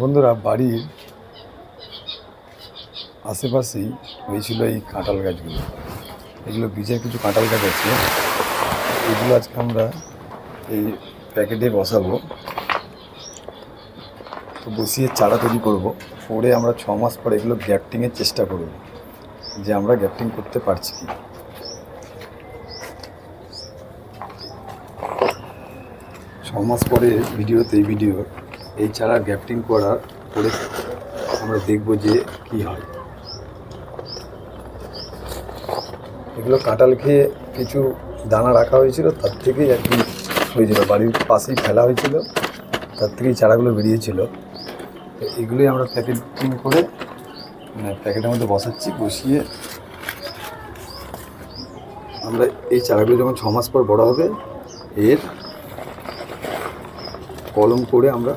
বন্ধুরা, বাড়ির আশেপাশেই হয়েছিল এই কাঁঠাল গাছগুলো। এগুলো বীজের কিছু কাঁঠাল গাছ আছে। এগুলো আজকে আমরা এই প্যাকেটে বসাবো, তো বসিয়ে চারা তৈরি করব। করে আমরা 6 মাস পরে এগুলো গ্যাপটিংয়ের চেষ্টা করব, যে আমরা গ্যাপটিং করতে পারছি কি। 6 মাস পরে এই চারা গ্যাপটিং করে আমরা দেখব যে কি হয়। এগুলো কাঁঠাল খেয়ে কিছু দানা রাখা হয়েছিল, তার থেকেই আর কি হয়েছিল। বাড়ির পাশেই ফেলা হয়েছিল, তার থেকেই চারাগুলো বেরিয়েছিল। তো এগুলোই আমরা প্যাকেটিং করে প্যাকেটের মধ্যে বসিয়ে আমরা এই চারাগুলো যখন 6 মাস পর বড় হবে, এর কলম করে আমরা